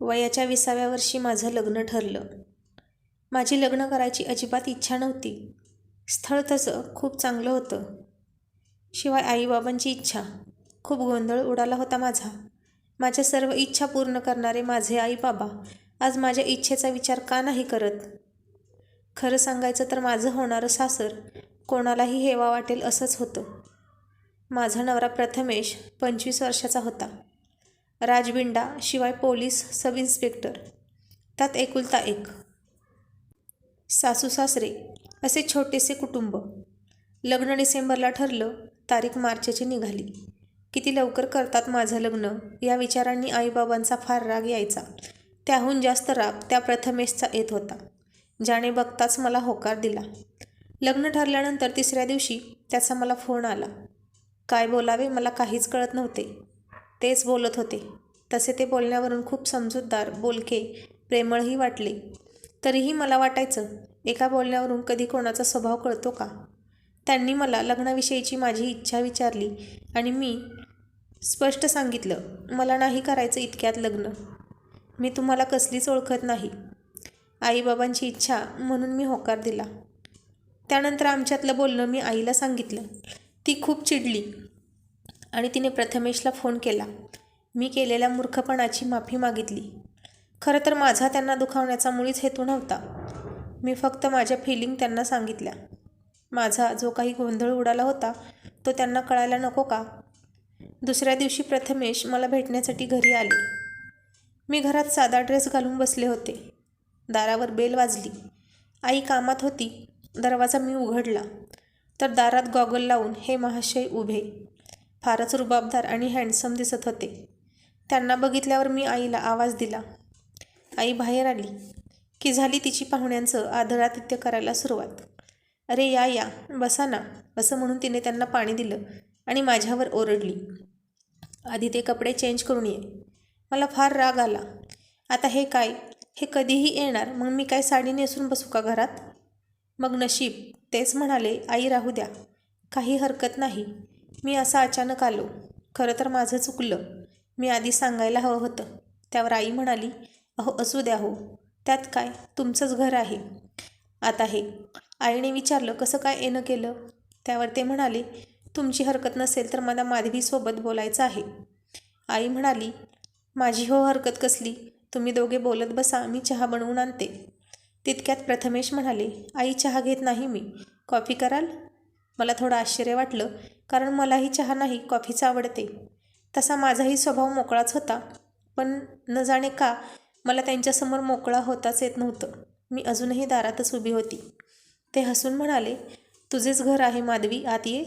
वयाच्या 20व्या वर्षी माझं लग्न ठरलं. माझी लग्न करायची अजिबात इच्छा नव्हती. स्थळ तसं खूप चांगलं होतं. शिवाय आईबाबांची इच्छा. खूप गोंधळ उडाला होता माझा. माझ्या सर्व इच्छा पूर्ण करणारे माझे आईबाबा आज माझ्या इच्छेचा विचार का नाही करत? खरं सांगायचं तर माझं होणारं सासर कोणालाही हेवा वाटेल असंच होतं. माझा नवरा प्रथमेश 25 वर्षाचा होता. राजबिंडा, शिवाय पोलीस सब इन्स्पेक्टर, त्यात एकुलता एक. सासू सासरे असे छोटेसे कुटुंब. लग्न डिसेंबरला ठरलं, तारीख मार्चची निघाली. किती लवकर करतात माझं लग्न या विचारांनी आईबाबांचा फार राग यायचा. त्याहून जास्त राग त्या प्रथमेशचा येत होता, ज्याने बघताच मला होकार दिला. लग्न ठरल्यानंतर 3ऱ्या दिवशी त्याचा मला फोन आला. काय बोलावे मला काहीच कळत नव्हते. तेच बोलत होते. तसे ते बोलण्यावरून खूप समजूतदार, बोलके, प्रेमळही वाटले. तरीही मला वाटायचं, एका बोलण्यावरून कधी कोणाचा स्वभाव कळतो का? त्यांनी मला लग्नाविषयीची माझी इच्छा विचारली आणि मी स्पष्ट सांगितलं, मला नाही करायचं इतक्यात लग्न. मी तुम्हाला कसलीच ओळखत नाही. आईबाबांची इच्छा म्हणून मी होकार दिला. त्यानंतर आमच्यातलं बोलणं मी आईला सांगितलं. ती खूप चिडली आणि तिने प्रथमेशला फोन केला. मी केलेल्या मूर्खपणाची माफी मागितली. खरं तर माझा त्यांना दुखावण्याचा मुळीच हेतू नव्हता. मी फक्त माझ्या फिलिंग त्यांना सांगितल्या. माझा जो काही गोंधळ उडाला होता तो त्यांना कळायला नको का? 2ऱ्या दिवशी प्रथमेश मला भेटण्यासाठी घरी आले. मी घरात साधा ड्रेस घालून बसले होते. दारावर बेल वाजली. आई कामात होती. दरवाजा मी उघडला तर दारात गॉगल लावून हे महाशय उभे. फारच रुबाबदार आणि हँडसम दिसत होते. त्यांना बघितल्यावर मी आईला आवाज दिला. आई बाहेर आली की झाली तिची पाहुण्यांचं आदरातिथ्य करायला सुरुवात. अरे या या, बसा ना, असं म्हणून तिने त्यांना पाणी दिलं आणि माझ्यावर ओरडली. आधी ते कपडे चेंज करून ये. मला फार राग आला. आता हे काय? हे कधीही येणार, मग मी काय साडी नेसून बसू का घरात? मग नशीब तेच म्हणाले, आई राहू द्या, काही हरकत नाही. मी असं अचानक आलो. खरं तर माझं चुकलं. मी आधी सांगायला हवं होतं. त्यावर आई म्हणाली, अहो असू द्या हो, त्यात काय, तुमचंच घर आहे. आता हे. आईने विचारलं, कसं काय येणं केलं? त्यावर ते म्हणाले, तुमची हरकत नसेल तर मला माधवीसोबत बोलायचं आहे. आई म्हणाली, माझी हो हरकत कसली? तुम्ही दोघे बोलत बसा, मी चहा बनवून आणते. तितक्यात प्रथमेश म्हणाले, आई चहा घेत नाही मी, कॉफी कराल? मला थोडं आश्चर्य वाटलं, कारण मलाही चहा नाही, कॉफीच आवडते. तसा माझाही स्वभाव मोकळाच होता, पण न जाणे का मला त्यांच्यासमोर मोकळा होताच येत नव्हतं. मी अजूनही दारातच उभी होती. ते हसून म्हणाले, तुझेच घर आहे माधवी, आत ये.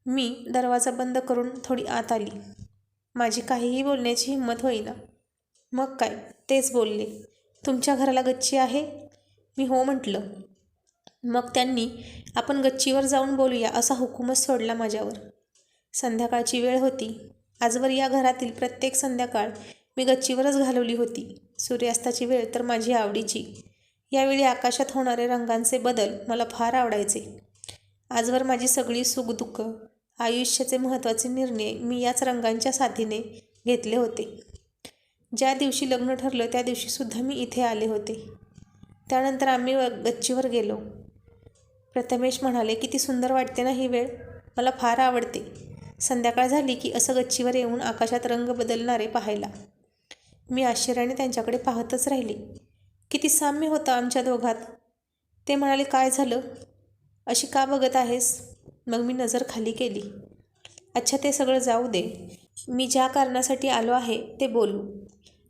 मी दरवाजा बंद करून थोडी आत आली. माझी काहीही बोलण्याची हिंमत होईना. मग काय, तेच बोलले, तुमच्या घराला गच्ची आहे? मी हो म्हटलं. मग त्यांनी आपण गच्चीवर जाऊन बोलूया असा हुकूमच सोडला माझ्यावर. संध्याकाळची वेळ होती. आजवर या घरातील प्रत्येक संध्याकाळ मी गच्चीवरच घालवली होती. सूर्यास्ताची वेळ तर माझी आवडीची. यावेळी आकाशात होणारे रंगांचे बदल मला फार आवडायचे. आजवर माझी सगळी सुखदुःख, आयुष्याचे महत्त्वाचे निर्णय मी याच रंगांच्या साथीने घेतले होते. ज्या दिवशी लग्न ठरलं त्या दिवशीसुद्धा मी इथे आले होते. त्यानंतर आम्ही गच्चीवर गेलो. प्रथमेश म्हणाले, किती सुंदर वाटते ना ही वेळ, मला फार आवडते. संध्याकाळ झाली की असं गच्चीवर येऊन आकाशात रंग बदलणारे पाहायला. मी आश्चर्याने त्यांच्याकडे पाहतच राहिले. किती साम्य होतं आमच्या दोघात. ते म्हणाले, काय झालं, अशी का बघत आहेस? मग मी नजर खाली केली. अच्छा, ते सगळं जाऊ दे. मी ज्या कारणासाठी आलो आहे ते बोलू.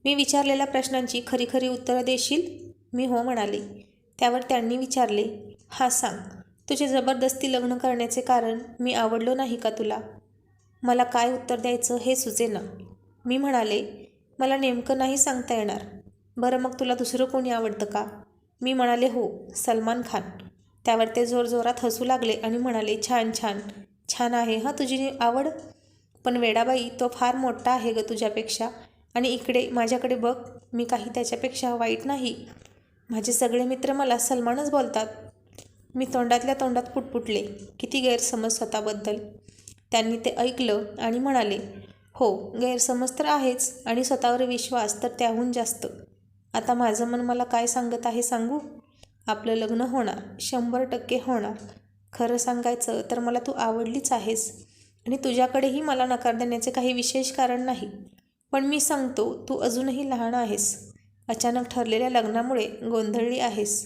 मी विचारलेल्या प्रश्नांची खरी खरी उत्तरं देशील? मी हो म्हणाले. त्यावर त्यांनी विचारले, हा सांग, तुझे जबरदस्ती लग्न करण्याचे कारण मी आवडलो नाही का तुला? मला काय उत्तर द्यायचं हे सुचेना. मी म्हणाले, मला नेमकं नाही सांगता येणार. बरं मग तुला दुसरं कोणी आवडतं का? मी म्हणाले, हो, सलमान खान. त्यावर ते जोरजोरात हसू लागले आणि म्हणाले, छान छान, छान आहे हा तुझी आवड. पण वेडाबाई, तो फार मोठा आहे ग तुझ्यापेक्षा. आणि इकडे माझ्याकडे बघ, मी काही त्याच्यापेक्षा वाईट नाही. माझे सगळे मित्र मला सलमानच बोलतात. मी तोंडातल्या तोंडात पुटपुटले. किती गैरसमज स्वतःबद्दल. त्यांनी ते ऐकलं आणि म्हणाले, हो, गैरसमज तर आहेच आणि स्वतःवर विश्वास तर त्याहून जास्त. आता माझं मन मला काय सांगत आहे सांगू? आपलं लग्न होणार, 100% होणार. खरं सांगायचं तर मला तू आवडलीच आहेस आणि तुझ्याकडेही मला नकार देण्याचे काही विशेष कारण नाही. पण मी सांगतो, तू अजूनही लहान आहेस. अचानक ठरलेल्या लग्नामुळे गोंधळली आहेस.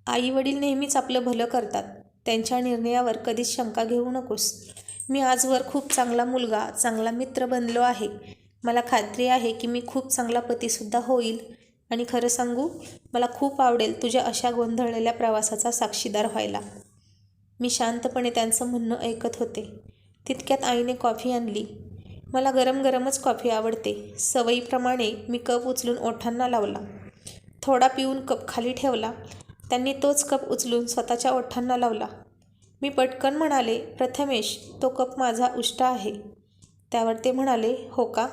आई वडील नेहमीच आपलं भलं करतात. त्यांच्या निर्णयावर कधीच शंका घेऊ नकोस. मी आजवर खूप चांगला मुलगा, चांगला मित्र बनलो आहे. मला खात्री आहे की मी खूप चांगला पतीसुद्धा होईल आणि खरं सांगू, मला खूप आवडेल तुझ्या अशा गोंधळलेल्या प्रवासाचा साक्षीदार व्हायला. मी शांतपणे त्यांचं म्हणणं ऐकत होते. तितक्यात आईने कॉफी आणली. मला गरम गरमच कॉफी आवडते. सवयीप्रमाणे मी कप उचलून ओठांना लावला. थोडा पिऊन कप खाली ठेवला. त्यांनी तोच कप उचलून स्वतःच्या ओठांना लावला. मी पटकन म्हणाले, प्रथमेश, तो कप माझा उष्ट आहे. त्यावर ते म्हणाले, हो का?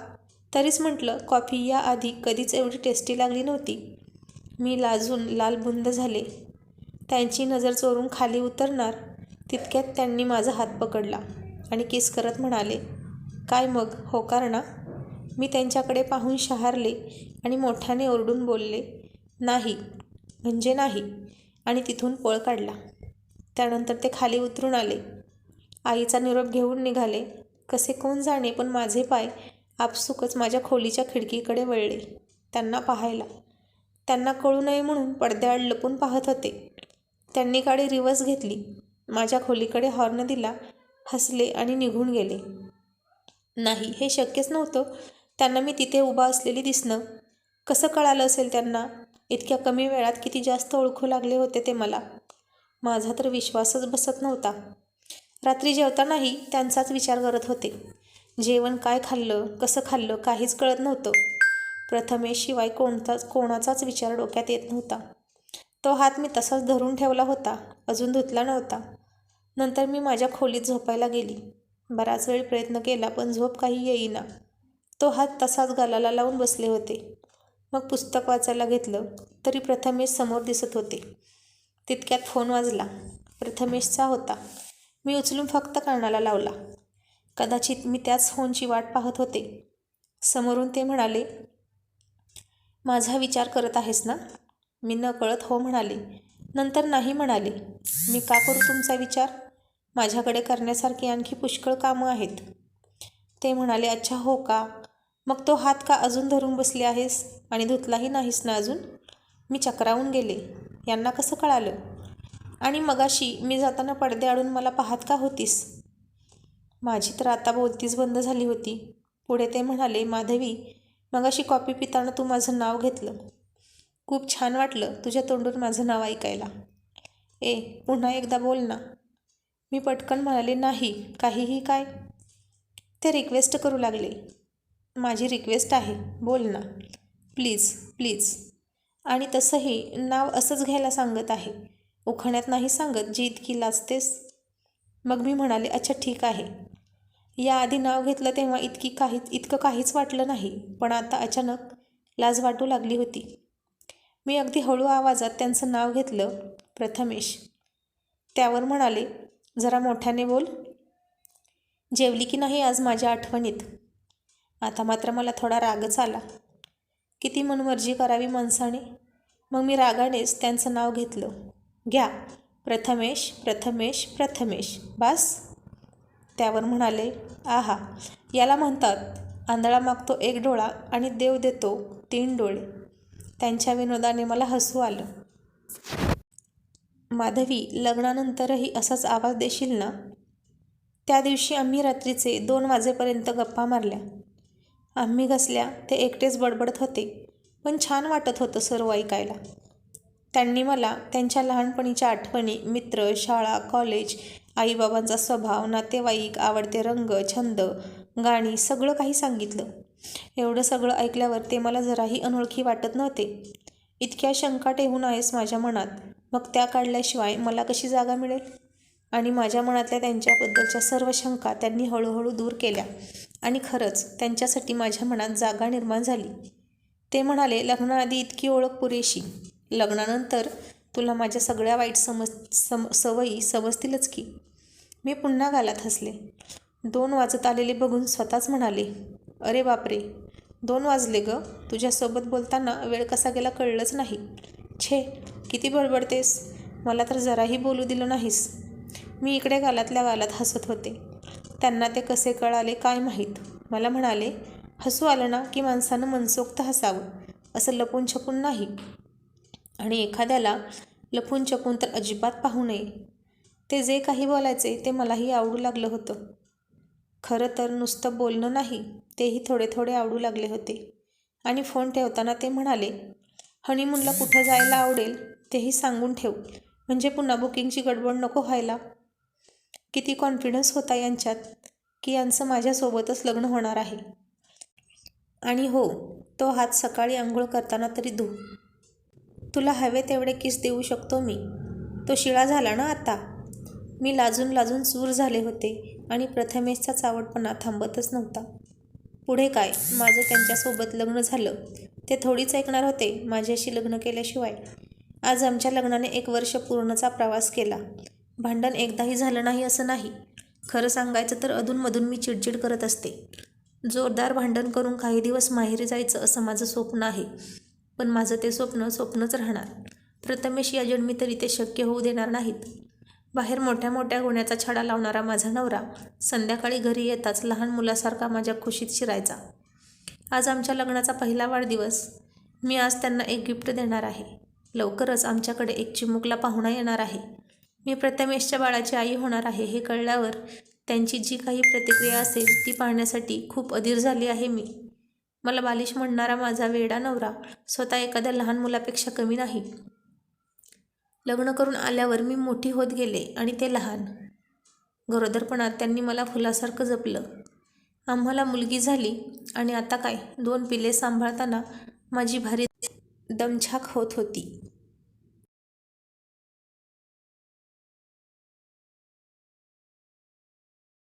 तरीच म्हटलं, कॉफी याआधी कधीच एवढी टेस्टी लागली नव्हती. मी लाजून लालबुंद झाले. त्यांची नजर चोरून खाली उतरणार तितक्यात त्यांनी माझा हात पकडला आणि किस करत म्हणाले, काय मग, होकार ना? मी त्यांच्याकडे पाहून शहारले आणि मोठ्याने ओरडून बोलले, नाही म्हणजे नाही, आणि तिथून पळ काढला. त्यानंतर ते खाली उतरून आले. आईचा निरोप घेऊन निघाले. कसे कोण जाणे, पण माझे पाय आपसुकच माझ्या खोलीच्या खिडकीकडे वळले. त्यांना पाहायला. त्यांना कळू नये म्हणून पडद्याआड लपून पाहत होते. त्यांनी गाडी रिव्हर्स घेतली. माझ्या खोलीकडे हॉर्न दिला, हसले आणि निघून गेले. नाही, हे शक्यच नव्हतं. त्यांना मी तिथे उभा असलेली दिसणं. कसं कळालं असेल त्यांना? इतक्या कमी वेळात किती जास्त ओळखू लागले होते ते मला. माझा तर विश्वासच बसत नव्हता. रात्री जेवतानाही त्यांचाच विचार करत होते. जेवण काय खाल्लं, कसं खाल्लं, काहीच कळत नव्हतं. प्रथमेशिवाय कोणाचाच विचार डोक्यात येत नव्हता. तो हात मी तसाच धरून ठेवला होता, अजून धुतला नव्हता. नंतर मी माझ्या खोलीत झोपायला गेली. बराच वेळ प्रयत्न केला, पण झोप काही येईना. तो हात तसाच गालाला लावून बसले होते. मग पुस्तक वाचायला घेतलं तरी प्रथमेश समोर दिसत होते. तितक्यात फोन वाजला. प्रथमेशचा होता. मी उचलून फक्त कानाला लावला. कदाचित मी त्याच फोनची वाट पाहत होते. समोरून ते म्हणाले, माझा विचार करत आहेस ना? मी नकळत हो म्हणाले. नंतर नाही म्हणाले. मी का करू तुमचा विचार? माझ्याकडे करण्यासारखी आणखी पुष्कळ कामं आहेत. ते म्हणाले, अच्छा हो का? मग तो हात का अजून धरून बसले आहेस आणि धुतलाही नाहीस ना अजून? मी चक्रावून गेले. यांना कसं कळालं? आणि मगाशी मी जाताना पडद्याआडून मला पाहत का होतीस? माझी तर आता बोलतीच बंद झाली होती. पुढे ते म्हणाले, माधवी, मगाशी कॉफी पिताना तू माझं नाव घेतलं. खूप छान वाटलं तुझ्या तोंडून माझं नाव ऐकायला. पुन्हा एकदा बोल ना. मी पटकन म्हणाले, नाही, काहीही काय? ते रिक्वेस्ट करू लागले. माझी रिक्वेस्ट आहे, बोल ना, प्लीज प्लीज. आणि तसंही नाव असंच घ्यायला सांगत आहे, उखाण्यात नाही सांगत जी इतकी लाजतेस. मग मी म्हणाले, अच्छा ठीक आहे. याआधी नाव घेतलं तेव्हा इतकं काहीच वाटलं नाही, पण आता अचानक लाज वाटू लागली होती. मी अगदी हळू आवाजात त्यांचं नाव घेतलं, प्रथमेश. त्यावर म्हणाले, जरा मोठ्याने बोल. जेवली की नाही आज माझ्या आठवणीत? आता मात्र मला थोडा रागच आला. किती मनमर्जी करावी माणसाने. मग मी रागानेच त्यांचं नाव घेतलं. घ्या, प्रथमेश प्रथमेश प्रथमेश, बास. त्यावर म्हणाले, आहा, याला म्हणतात आंधळा मागतो एक डोळा आणि देव देतो 3 डोळे. त्यांच्या विनोदाने मला हसू आलं. माधवी, लग्नानंतरही असाच आवाज देशील ना? त्या दिवशी आम्ही रात्रीचे 2 वाजेपर्यंत गप्पा मारल्या. आम्ही घसल्या ते एकटेच बडबडत होते, पण छान वाटत होतं सर्व ऐकायला. त्यांनी मला त्यांच्या लहानपणीच्या आठवणी, मित्र, शाळा, कॉलेज, आईबाबांचा स्वभाव, नातेवाईक, आवडते रंग, छंद, गाणी सगळं काही सांगितलं. एवढं सगळं ऐकल्यावर ते मला जराही अनोळखी वाटत नव्हते. इतक्या शंका टेहून आहेस माझ्या मनात, मग त्या काढल्याशिवाय मला कशी जागा मिळेल? आणि माझ्या मनातल्या त्यांच्याबद्दलच्या सर्व शंका त्यांनी हळूहळू दूर केल्या आणि खरंच त्यांच्यासाठी माझ्या मनात जागा निर्माण झाली. ते म्हणाले, लग्नाआधी इतकी ओळख पुरेशी, लग्नानंतर तुला माझ्या सगळ्या वाईट सवयी समजतीलच की? मी पुन्हा गालात हसले. 2 वाजत आलेले बघून स्वतःच म्हणाले, अरे बापरे, 2 वाजले ग. तुझ्यासोबत बोलताना वेळ कसा गेला कळलंच नाही. छे, किती बडबडतेस. मला तर जराही बोलू दिलं नाहीस. मी इकडे गालातल्या गालात हसत होते. त्यांना ते कसे कळाले काय माहीत. मला म्हणाले, हसू आलं ना की माणसानं मनसोक्त हसावं, असं लपून छपून नाही. आणि एखाद्याला लपून छपून तर अजिबात पाहू नये. ते जे काही बोलायचे ते मलाही आवडू लागलं होतं. खरं तर नुसतं बोलणं नाही, तेही थोडे थोडे आवडू लागले होते. आणि फोन ठेवताना ते म्हणाले, हनीमूनला कुठं जायला आवडेल तेही सांगून ठेव, म्हणजे पुन्हा बुकिंगची गडबड नको व्हायला. किती कॉन्फिडन्स होता यांच्यात की यांचं माझ्यासोबतच लग्न होणार आहे. आणि हो, तो हात सकाळी आंघोळ करताना तरी धू. तुला हवे तेवढे किस देऊ शकतो मी. तो शिळा झाला ना आता. मी लाजून लाजून चूर झाले होते आणि प्रथमेशचा चावटपणा थांबतच नव्हता. पुढे काय, माझं त्यांच्यासोबत लग्न झालं. ते थोडीच ऐकणार होते माझ्याशी लग्न केल्याशिवाय. आज आमच्या लग्नाने 1 वर्ष पूर्णचा प्रवास केला. भांडण एकदाही झालं नाही असं नाही. खरं सांगायचं तर अधूनमधून मी चिडचिड करत असते. जोरदार भांडण करून काही दिवस माहेरी जायचं असं माझं स्वप्न आहे. पण माझं ते स्वप्न स्वप्नच राहणार. प्रथमेश या जन्मी तरी ते शक्य होऊ देणार नाहीत. बाहेर मोठ्या मोठ्या गुन्ह्याचा छडा लावणारा माझा नवरा संध्याकाळी घरी येताच लहान मुलासारखा माझ्या खुशीत शिरायचा. आज आमच्या लग्नाचा पहिला वाढदिवस. मी आज त्यांना एक गिफ्ट देणार आहे. लवकरच आमच्याकडे एक चिमुकला पाहुणा येणार आहे. मी प्रथमेशच्या बाळाची आई होणार आहे हे कळल्यावर त्यांची जी काही प्रतिक्रिया असेल ती पाहण्यासाठी खूप अधीर झाली आहे मी. मला बालिश म्हणणारा माझा वेडा नवरा स्वतः एखाद्या लहान मुलापेक्षा कमी नाही. लग्न करून आल्यावर मी मोठी होत गेले आणि ते लहान. गरोदरपणात त्यांनी मला फुलासारखं जपलं. आम्हाला मुलगी झाली आणि आता काय, 2 पिले सांभाळताना माझी भारी दमछाक होत होती.